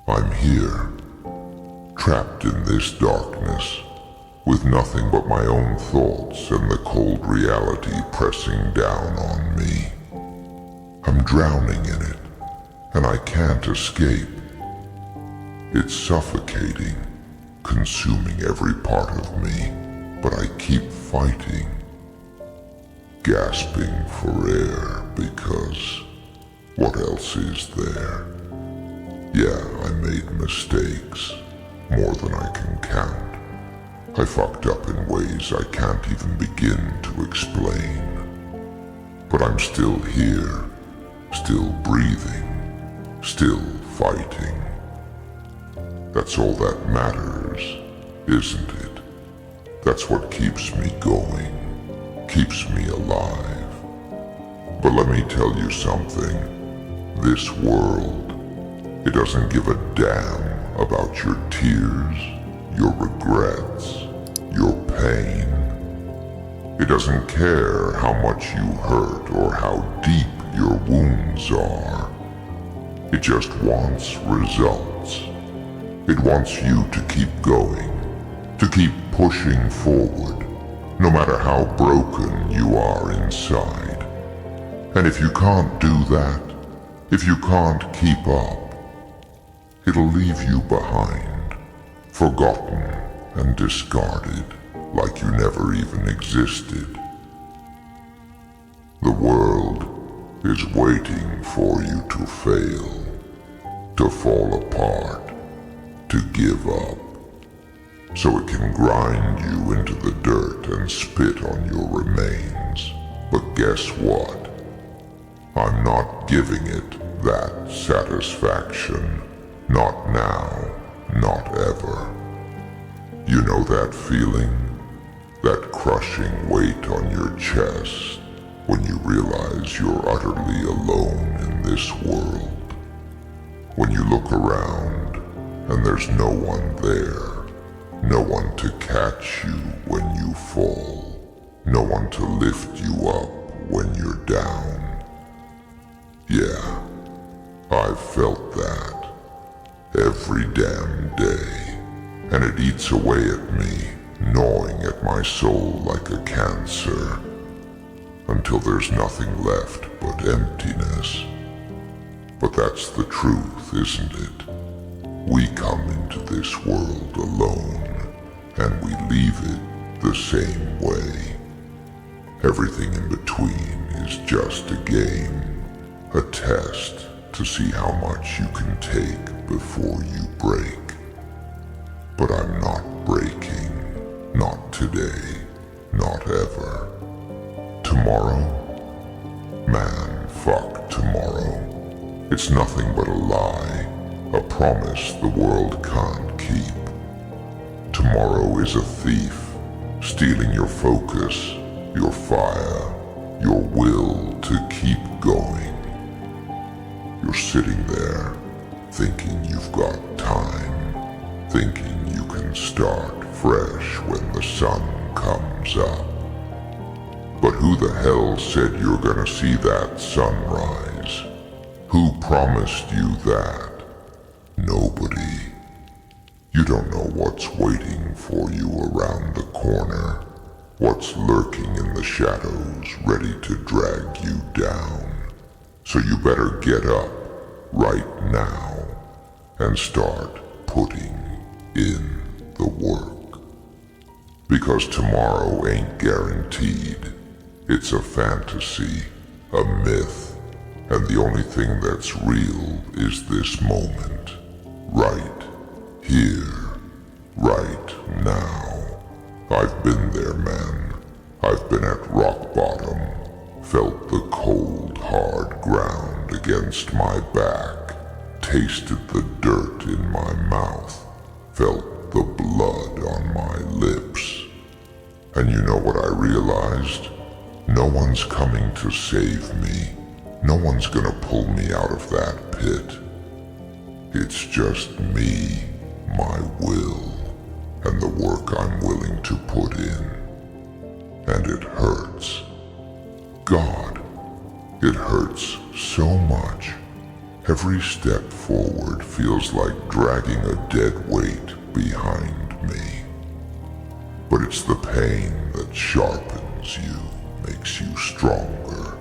I'm here, trapped in this darkness, with nothing but my own thoughts and the cold reality pressing down on me. I'm drowning in it, and I can't escape. It's suffocating, consuming every part of me, but I keep fighting, gasping for air because what else is there? Yeah, I made mistakes, more than I can count. I fucked up in ways I can't even begin to explain. But I'm still here, still breathing, still fighting. That's all that matters, isn't it? That's what keeps me going, keeps me alive. But let me tell you something. This world, it doesn't give a damn about your tears, your regrets, your pain. It doesn't care how much you hurt or how deep your wounds are. It just wants results. It wants you to keep going, to keep pushing forward, no matter how broken you are inside. And if you can't do that, if you can't keep up, it'll leave you behind, forgotten and discarded like you never even existed. The world is waiting for you to fail, to fall apart, to give up, so it can grind you into the dirt and spit on your remains. But guess what? I'm not giving it that satisfaction. Not now, not ever. You know that feeling? That crushing weight on your chest when you realize you're utterly alone in this world. When you look around and there's no one there, no one to catch you when you fall, no one to lift you up when you're down. Yeah, I've felt that every damn day, and it eats away at me, gnawing at my soul like a cancer, until there's nothing left but emptiness. But that's the truth, isn't it? We come into this world alone, and we leave it the same way. Everything in between is just a game, a test to see how much you can take before you break. But I'm not breaking, not today, not ever. Tomorrow? Man, fuck tomorrow. It's nothing but a lie, a promise the world can't keep. Tomorrow is a thief, stealing your focus, your fire, your will to keep going. You're sitting there, thinking you've got time, thinking you can start fresh when the sun comes up. But who the hell said you're gonna see that sunrise? Who promised you that? Nobody. You don't know what's waiting for you around the corner, what's lurking in the shadows ready to drag you down. So you better get up right now and start putting in the work. Because tomorrow ain't guaranteed. It's a fantasy, a myth, and the only thing that's real is this moment. Right here, right now. I've been there, man. I've been at rock bottom, felt the cold, hard ground against my back, tasted the dirt in my mouth, felt the blood on my lips. And you know what I realized? No one's coming to save me. No one's gonna pull me out of that pit. It's just me, my will, and the work I'm willing to put in. And it hurts. God, it hurts so much. Every step forward feels like dragging a dead weight behind me. But it's the pain that sharpens you, makes you stronger.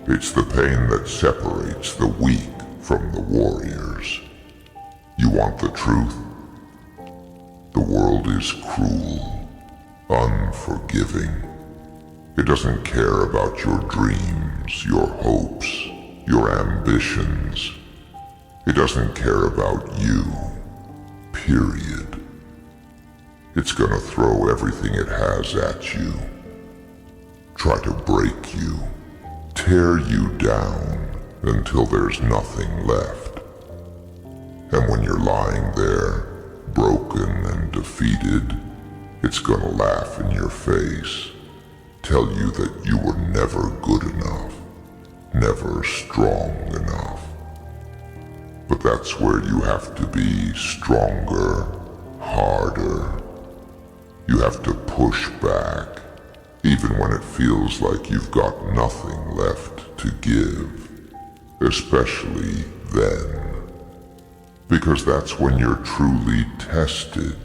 It's the pain that separates the weak from the warriors. You want the truth? The world is cruel, unforgiving. It doesn't care about your dreams, your hopes, your ambitions. It doesn't care about you, period. It's gonna throw everything it has at you, try to break you, tear you down until there's nothing left. And when you're lying there, broken and defeated, it's gonna laugh in your face, tell you that you were never good enough, never strong enough. But that's where you have to be stronger, harder. You have to push back, even when it feels like you've got nothing left to give, especially then. Because that's when you're truly tested,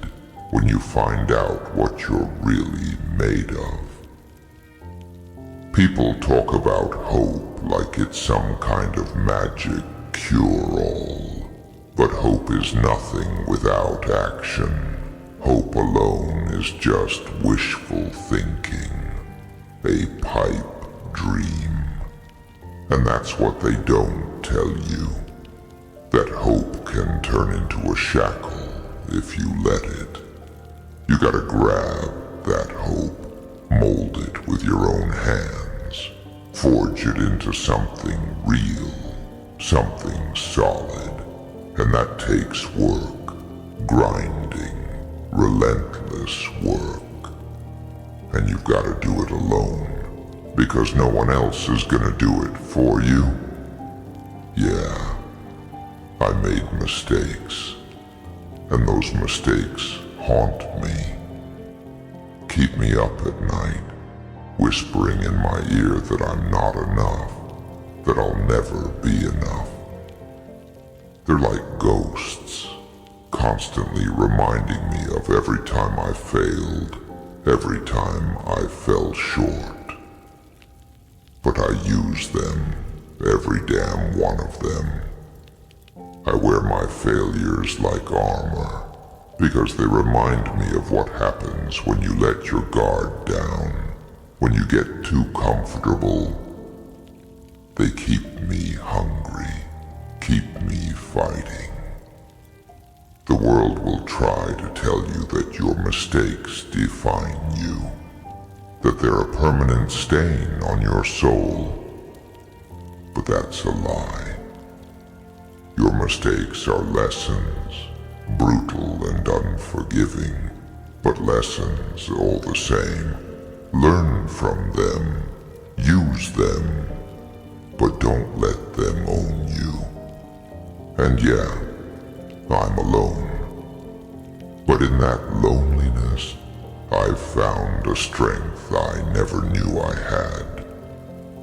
when you find out what you're really made of. People talk about hope like it's some kind of magic cure-all, but hope is nothing without action. Hope alone is just wishful thinking, a pipe dream. And that's what they don't tell you, that hope can turn into a shackle if you let it. You gotta grab that hope, mold it with your own hands, forge it into something real, something solid. And that takes work, grinding, relentless work. And you've got to do it alone, because no one else is gonna do it for you. Yeah, I made mistakes, and those mistakes haunt me, keep me up at night, whispering in my ear that I'm not enough, that I'll never be enough. They're like ghosts, constantly reminding me of every time I failed, every time I fell short. But I use them, every damn one of them. I wear my failures like armor, because they remind me of what happens when you let your guard down, when you get too comfortable. They keep me hungry, keep me fighting. The world will try to tell you that your mistakes define you, that they're a permanent stain on your soul. But that's a lie. Your mistakes are lessons, brutal and unforgiving, but lessons all the same. Learn from them, use them, but don't let them own you. And yeah, I'm alone. But in that loneliness, I've found a strength I never knew I had.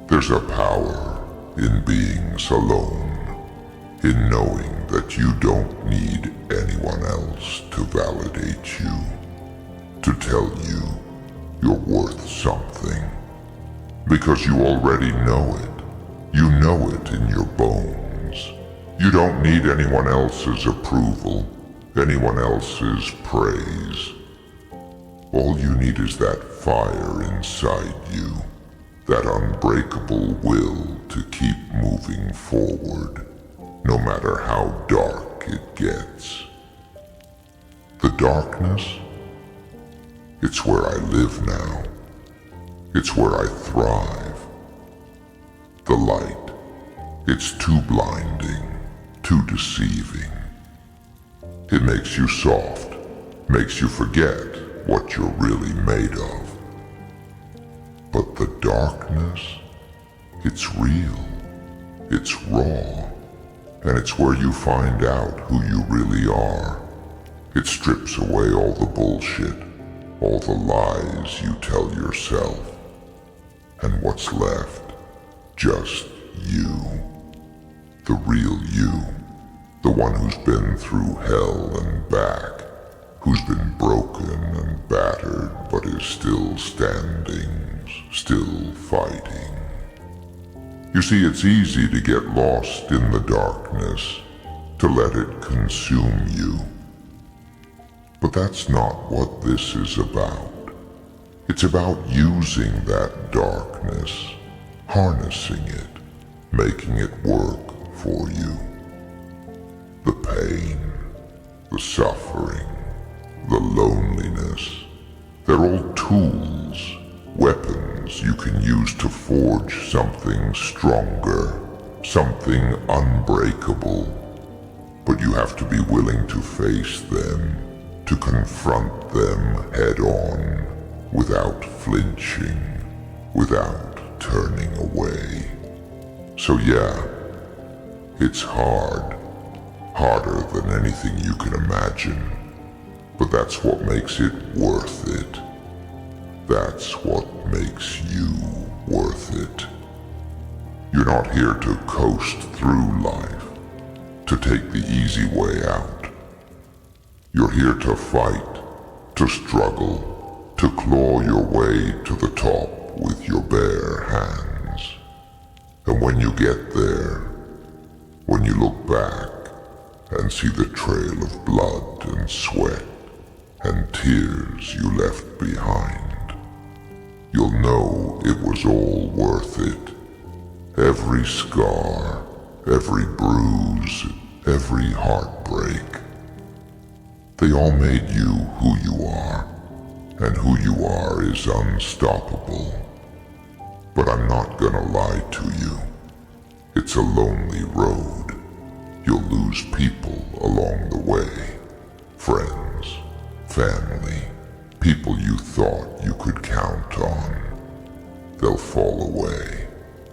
There's a power in being alone, in knowing that you don't need anyone else to validate you, to tell you you're worth something. Because you already know it. You know it in your bones. You don't need anyone else's approval, anyone else's praise. All you need is that fire inside you, that unbreakable will to keep moving forward, no matter how dark it gets. The darkness, it's where I live now. It's where I thrive. The light, it's too blinding, too deceiving. It makes you soft, makes you forget what you're really made of. But the darkness, it's real, it's raw, and it's where you find out who you really are. It strips away all the bullshit, all the lies you tell yourself. And what's left? Just you. The real you. The one who's been through hell and back, who's been broken and battered but is still standing, still fighting. You see, it's easy to get lost in the darkness, to let it consume you. But that's not what this is about. It's about using that darkness, harnessing it, making it work for you. The pain, the suffering, the loneliness, they're all tools, weapons you can use to forge something stronger, something unbreakable. But you have to be willing to face them, to confront them head on, without flinching, without turning away. So yeah, it's hard, harder than anything you can imagine, but that's what makes it worth it. That's what makes you worth it. You're not here to coast through life, to take the easy way out. You're here to fight, to struggle, to claw your way to the top with your bare hands. And when you get there, when you look back and see the trail of blood and sweat and tears you left behind, you'll know it was all worth it. Every scar, every bruise, every heartbreak. They all made you who you are, and who you are is unstoppable. But I'm not gonna lie to you. It's a lonely road. You'll lose people along the way. Friends, family, people you thought you could count on. They'll fall away,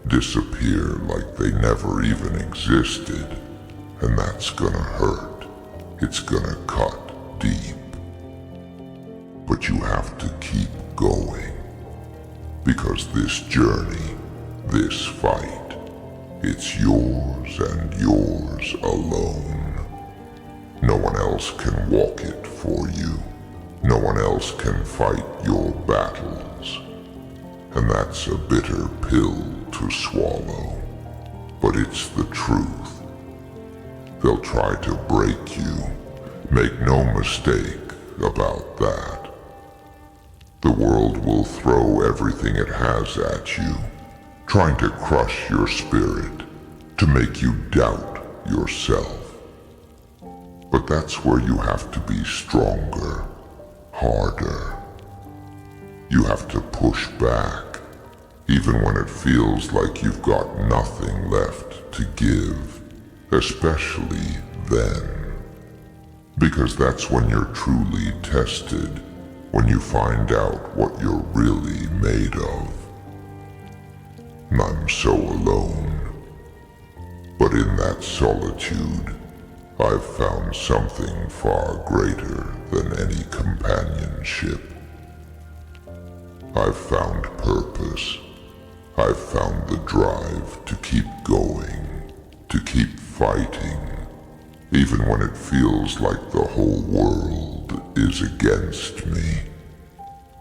disappear like they never even existed. And that's gonna hurt. It's gonna cut deep. But you have to keep going. Because this journey, this fight, it's yours and yours alone. No one else can walk it for you. No one else can fight your battles. And that's a bitter pill to swallow. But it's the truth. They'll try to break you. Make no mistake about that. The world will throw everything it has at you, trying to crush your spirit, to make you doubt yourself. But that's where you have to be stronger, harder. You have to push back, even when it feels like you've got nothing left to give, especially then. Because that's when you're truly tested, when you find out what you're really made of. I'm so alone. But in that solitude, I've found something far greater than any companionship. I've found purpose. I've found the drive to keep going, to keep fighting, even when it feels like the whole world is against me.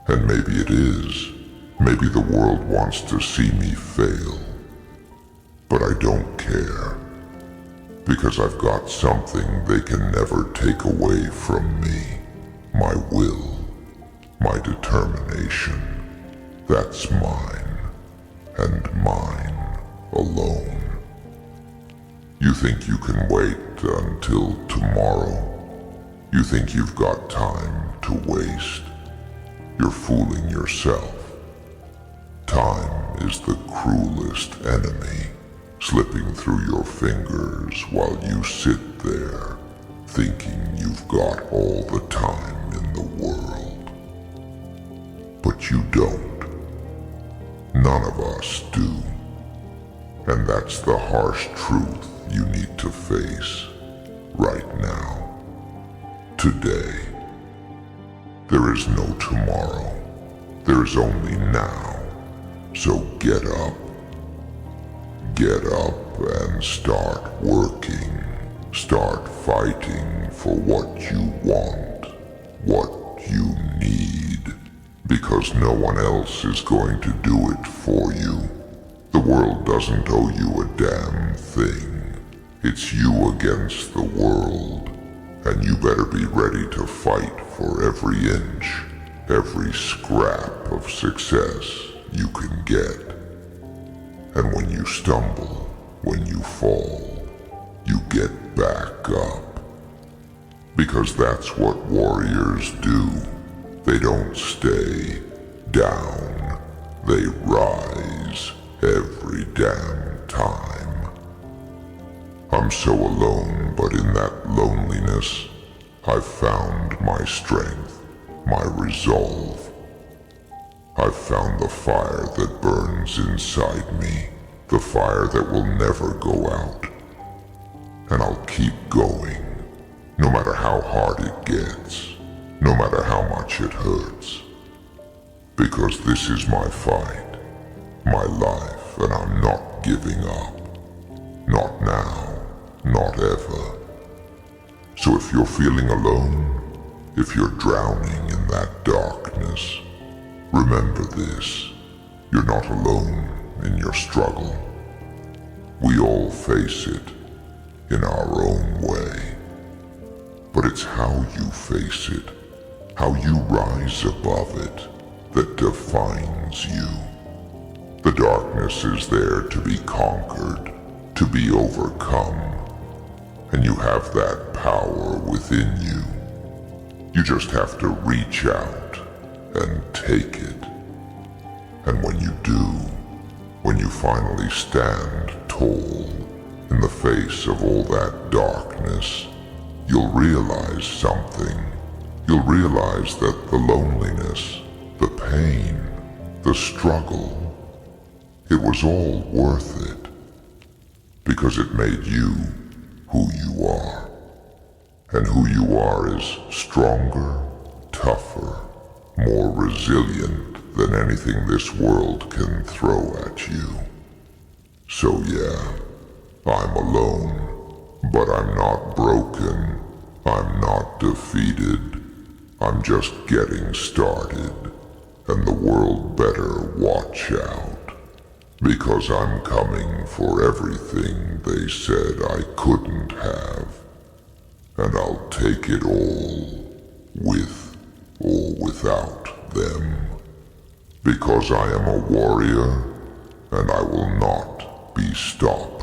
And maybe it is. Maybe the world wants to see me fail. But I don't care. Because I've got something they can never take away from me. My will. My determination. That's mine. And mine alone. You think you can wait until tomorrow? You think you've got time to waste? You're fooling yourself. Time is the cruelest enemy, slipping through your fingers while you sit there, thinking you've got all the time in the world. But you don't. None of us do. And that's the harsh truth you need to face right now, today. There is no tomorrow. There is only now. So get up. Get up and start working. Start fighting for what you want, what you need, because no one else is going to do it for you. The world doesn't owe you a damn thing. It's you against the world, and you better be ready to fight for every inch, every scrap of success you can get. And when you stumble, when you fall, you get back up. Because that's what warriors do. They don't stay down. They rise every damn time. I'm so alone, but in that loneliness, I've found my strength, my resolve. I've found the fire that burns inside me, the fire that will never go out. And I'll keep going, no matter how hard it gets, no matter how much it hurts. Because this is my fight, my life, and I'm not giving up. Not now, not ever. So if you're feeling alone, if you're drowning in that darkness, remember this: you're not alone in your struggle. We all face it in our own way. But it's how you face it, how you rise above it, that defines you. The darkness is there to be conquered, to be overcome, and you have that power within you. You just have to reach out and take it. And when you do, when you finally stand tall in the face of all that darkness, you'll realize something. You'll realize that the loneliness, the pain, the struggle, it was all worth it, because it made you who you are. And who you are is stronger, tougher, more resilient than anything this world can throw at you. So yeah, I'm alone, but I'm not broken. I'm not defeated. I'm just getting started, and the world better watch out, because I'm coming for everything they said I couldn't have, and I'll take it all, with or without them, because I am a warrior, and I will not be stopped.